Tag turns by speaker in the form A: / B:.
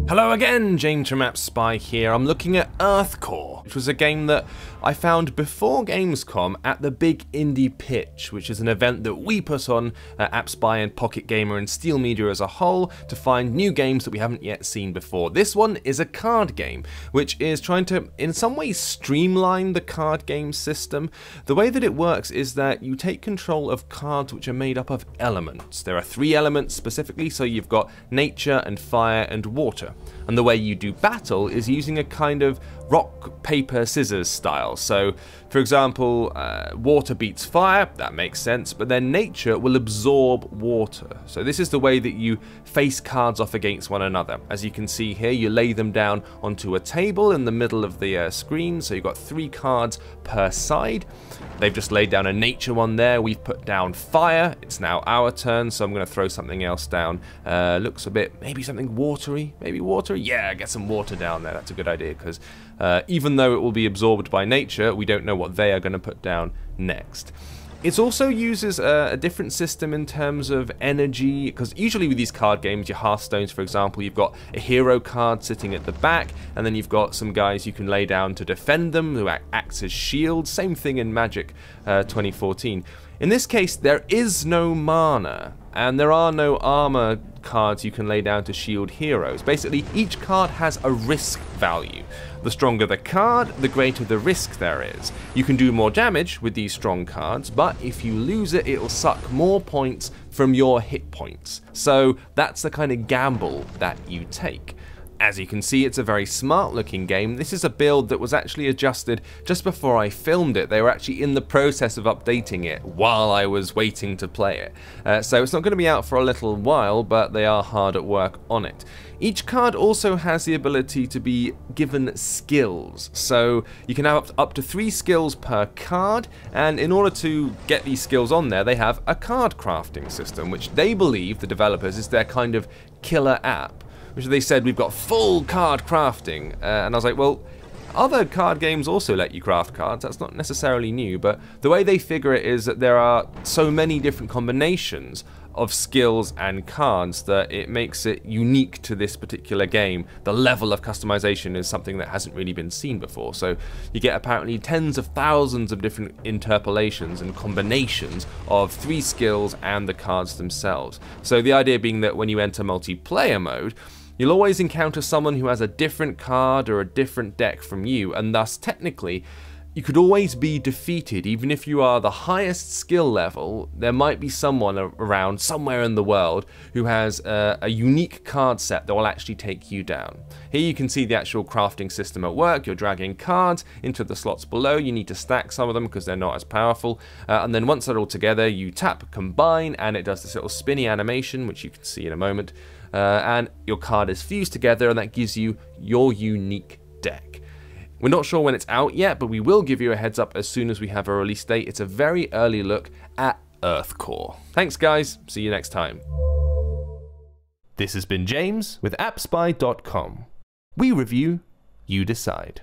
A: Hello again, James from AppSpy here. I'm looking at EarthCore, which was a game that I found before Gamescom at the Big Indie Pitch, which is an event that we put on at AppSpy and Pocket Gamer and Steel Media as a whole to find new games that we haven't yet seen before. This one is a card game, which is trying to, in some ways, streamline the card game system. The way that it works is that you take control of cards which are made up of elements. There are 3 elements specifically, so you've got nature and fire and water. And the way you do battle is using a kind of rock, paper, scissors style. So, for example, water beats fire, that makes sense, but then nature will absorb water. So this is the way that you face cards off against one another. As you can see here, you lay them down onto a table in the middle of the screen, so you've got 3 cards per side. They've just laid down a nature one there, we've put down fire, it's now our turn, so I'm going to throw something else down. Looks a bit, maybe something watery, maybe watery? Yeah, get some water down there, that's a good idea, because even though it will be absorbed by nature, we don't know what they are going to put down next. It also uses a different system in terms of energy, because usually with these card games, your Hearthstones for example, you've got a hero card sitting at the back, and then you've got some guys you can lay down to defend them, who acts as shields. Same thing in Magic 2014. In this case, there is no mana, and there are no armor cards you can lay down to shield heroes. Basically, each card has a risk value. The stronger the card, the greater the risk there is. You can do more damage with these strong cards, but if you lose it, it'll suck more points from your hit points. So that's the kind of gamble that you take. As you can see, it's a very smart looking game. This is a build that was actually adjusted just before I filmed it. They were actually in the process of updating it while I was waiting to play it. So it's not going to be out for a little while, but they are hard at work on it. Each card also has the ability to be given skills, so you can have up to 3 skills per card, and in order to get these skills on there, they have a card crafting system, which they believe, the developers, is their kind of killer app. Which they said, we've got full card crafting, and I was like, well, other card games also let you craft cards, that's not necessarily new, but the way they figure it is that there are so many different combinations of skills and cards that it makes it unique to this particular game. The level of customization is something that hasn't really been seen before, so you get apparently tens of thousands of different interpolations and combinations of 3 skills and the cards themselves. So the idea being that when you enter multiplayer mode, you'll always encounter someone who has a different card or a different deck from you, and thus technically you could always be defeated. Even if you are the highest skill level, there might be someone around somewhere in the world who has a unique card set that will actually take you down. Here you can see the actual crafting system at work. You're dragging cards into the slots below. You need to stack some of them because they're not as powerful, and then once they're all together, you tap combine and it does this little spinny animation, which you can see in a moment, and your card is fused together, and that gives you your unique deck. We're not sure when it's out yet, but we will give you a heads up as soon as we have a release date. It's a very early look at EarthCore. Thanks guys, see you next time. This has been James with appspy.com. We review, you decide.